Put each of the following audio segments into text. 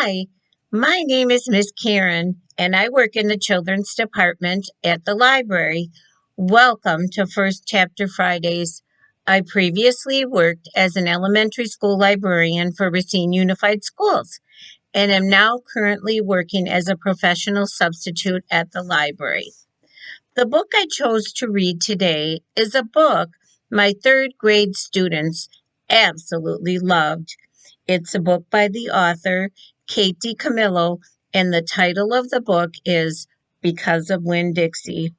Hi, my name is Miss Karen, and I work in the Children's Department at the library. Welcome to First Chapter Fridays. I previously worked as an elementary school librarian for Racine Unified Schools and am now currently working as a professional substitute at the library. The book I chose to read today is a book my third grade students absolutely loved. It's a book by the author, Kate DiCamillo, and the title of the book is Because of Winn-Dixie.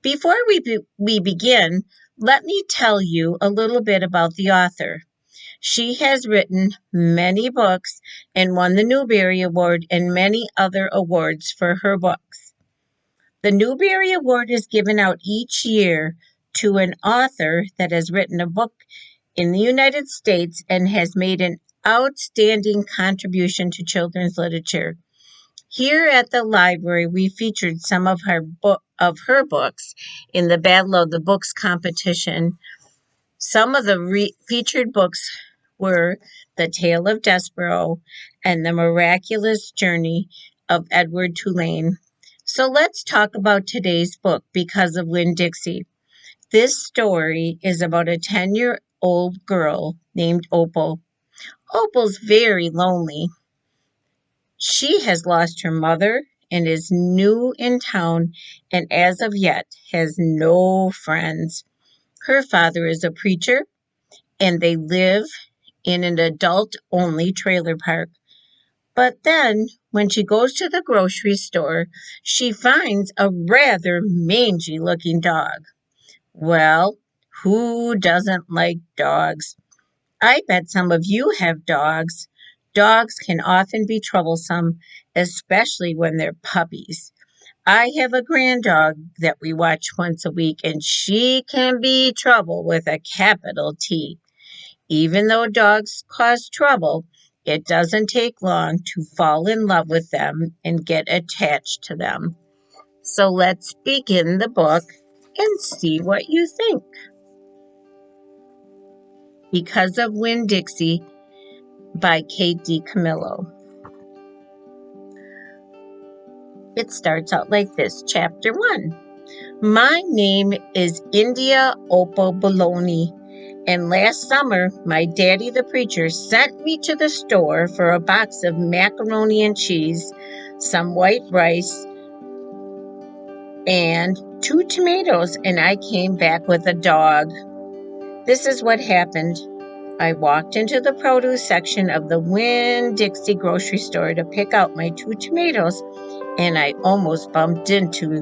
Before we begin, let me tell you a little bit about the author. She has written many books and won the Newbery Award and many other awards for her books. The Newbery Award is given out each year to an author that has written a book in the United States and has made an outstanding contribution to children's literature. Here at the library, we featured some of her books in the Battle of the Books competition. Some of the featured books were The Tale of Despereaux and The Miraculous Journey of Edward Tulane. So let's talk about today's book, Because of Winn-Dixie. This story is about a 10-year-old girl named Opal. Opal's very lonely. She has lost her mother and is new in town and as of yet has no friends. Her father is a preacher and they live in an adult-only trailer park. But then, when she goes to the grocery store, she finds a rather mangy-looking dog. Well, who doesn't like dogs? I bet some of you have dogs. Dogs can often be troublesome, especially when they're puppies. I have a grand dog that we watch once a week, and she can be trouble with a capital T. Even though dogs cause trouble, it doesn't take long to fall in love with them and get attached to them. So let's begin the book and see what you think. Because of Winn-Dixie by Kate DiCamillo. It starts out like this, Chapter 1. My name is India Opal Bologna, and last summer my daddy the preacher sent me to the store for a box of macaroni and cheese, some white rice, and 2 tomatoes, and I came back with a dog. This is what happened. I walked into the produce section of the Winn-Dixie grocery store to pick out my 2 tomatoes, and I almost bumped into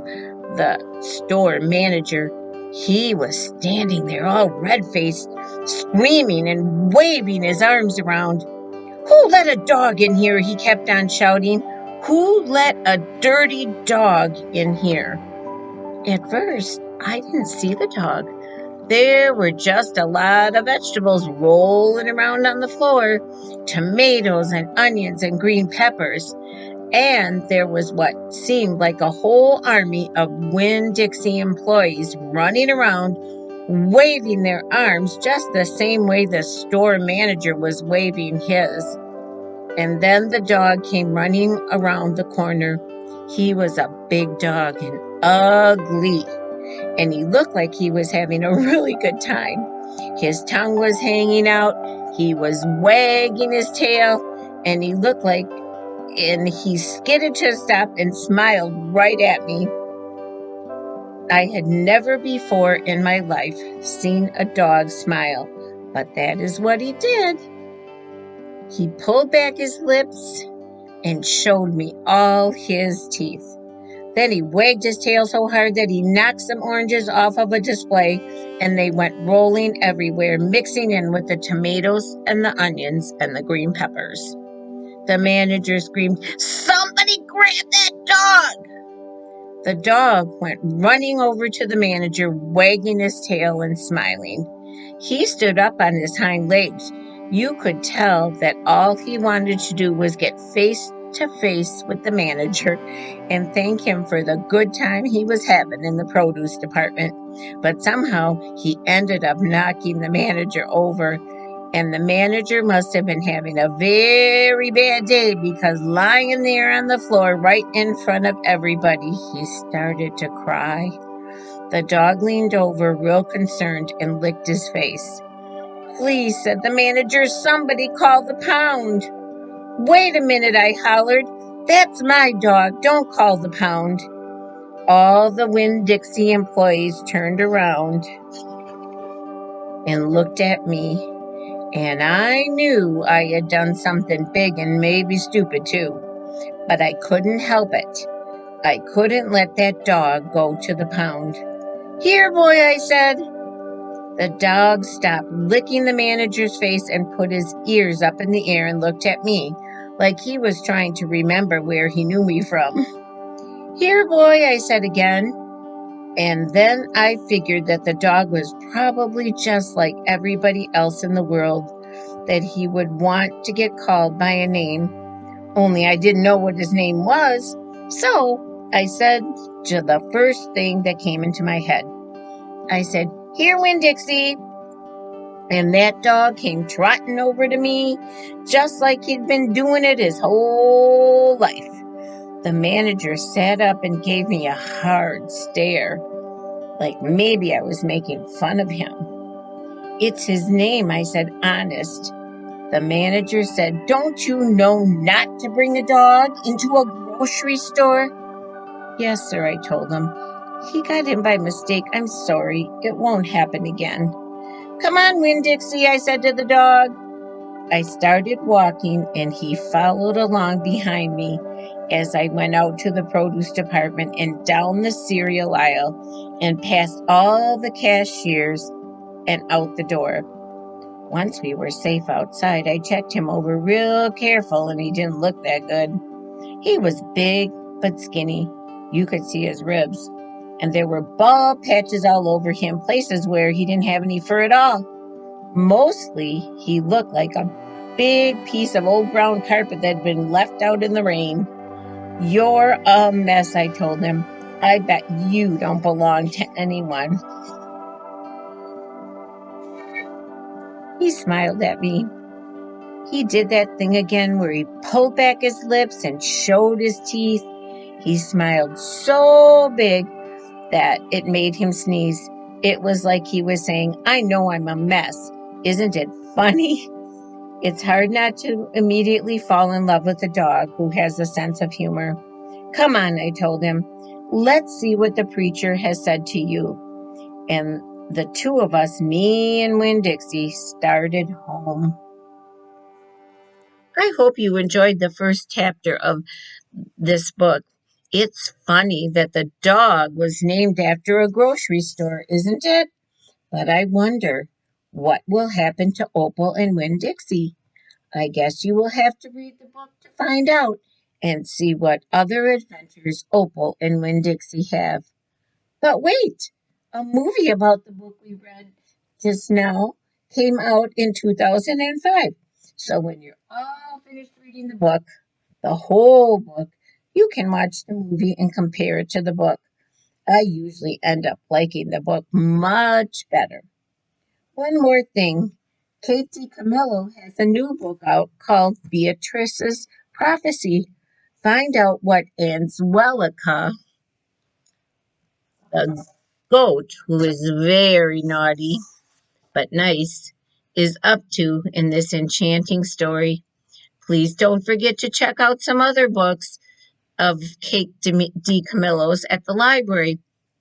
the store manager. He was standing there all red-faced, screaming and waving his arms around. Who let a dog in here? He kept on shouting. Who let a dirty dog in here? At first, I didn't see the dog. There were just a lot of vegetables rolling around on the floor, tomatoes and onions and green peppers. And there was what seemed like a whole army of Winn-Dixie employees running around, waving their arms just the same way the store manager was waving his. And then the dog came running around the corner. He was a big dog and ugly, and he looked like he was having a really good time. His tongue was hanging out, he was wagging his tail, and he skidded to a stop and smiled right at me. I had never before in my life seen a dog smile, but that is what he did. He pulled back his lips and showed me all his teeth. Then he wagged his tail so hard that he knocked some oranges off of a display, and they went rolling everywhere, mixing in with the tomatoes and the onions and the green peppers. The manager screamed, "Somebody grab that dog!" The dog went running over to the manager, wagging his tail and smiling. He stood up on his hind legs. You could tell that all he wanted to do was get face to face with the manager and thank him for the good time he was having in the produce department. But somehow he ended up knocking the manager over, And the manager must have been having a very bad day because lying there on the floor right in front of everybody, he started to cry. The dog leaned over real concerned and licked his face. "Please," said the manager, "somebody call the pound." "Wait a minute," I hollered. "That's my dog. Don't call the pound." All the Winn-Dixie employees turned around and looked at me, and I knew I had done something big and maybe stupid too, but I couldn't help it. I couldn't let that dog go to the pound. "Here, boy," I said. The dog stopped licking the manager's face and put his ears up in the air and looked at me like he was trying to remember where he knew me from. "Here, boy," I said again. And then I figured that the dog was probably just like everybody else in the world, that he would want to get called by a name, only I didn't know what his name was. So I said the first thing that came into my head. I said, "Here, Winn-Dixie." And that dog came trotting over to me, just like he'd been doing it his whole life. The manager sat up and gave me a hard stare, like maybe I was making fun of him. "It's his name," I said, honest. The manager said, "Don't you know not to bring a dog into a grocery store?" "Yes, sir," I told him. "He got in by mistake. I'm sorry. It won't happen again." "Come on, Winn-Dixie," I said to the dog. I started walking, and he followed along behind me as I went out to the produce department and down the cereal aisle and past all the cashiers and out the door. Once we were safe outside, I checked him over real careful, and he didn't look that good. He was big but skinny. You could see his ribs, and there were bald patches all over him, places where he didn't have any fur at all. Mostly, he looked like a big piece of old brown carpet that had been left out in the rain. "You're a mess," I told him. "I bet you don't belong to anyone." He smiled at me. He did that thing again where he pulled back his lips and showed his teeth. He smiled so big that it made him sneeze. It was like he was saying, "I know I'm a mess. Isn't it funny?" It's hard not to immediately fall in love with a dog who has a sense of humor. "Come on," I told him. "Let's see what the preacher has said to you." And the two of us, me and Winn-Dixie, started home. I hope you enjoyed the first chapter of this book. It's funny that the dog was named after a grocery store, isn't it? But I wonder what will happen to Opal and Winn-Dixie. I guess you will have to read the book to find out and see what other adventures Opal and Winn-Dixie have. But wait, a movie about the book we read just now came out in 2005. So when you're all finished reading the book, the whole book, you can watch the movie and compare it to the book. I usually end up liking the book much better. One more thing. Kate DiCamillo has a new book out called Beatrice's Prophecy. Find out what Angelica, the goat, who is very naughty but nice, is up to in this enchanting story. Please don't forget to check out some other books of Kate DiCamillo's at the library.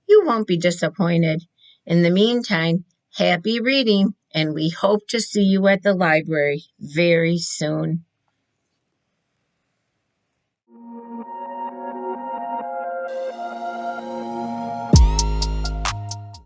You won't be disappointed. In the meantime, happy reading, and we hope to see you at the library very soon.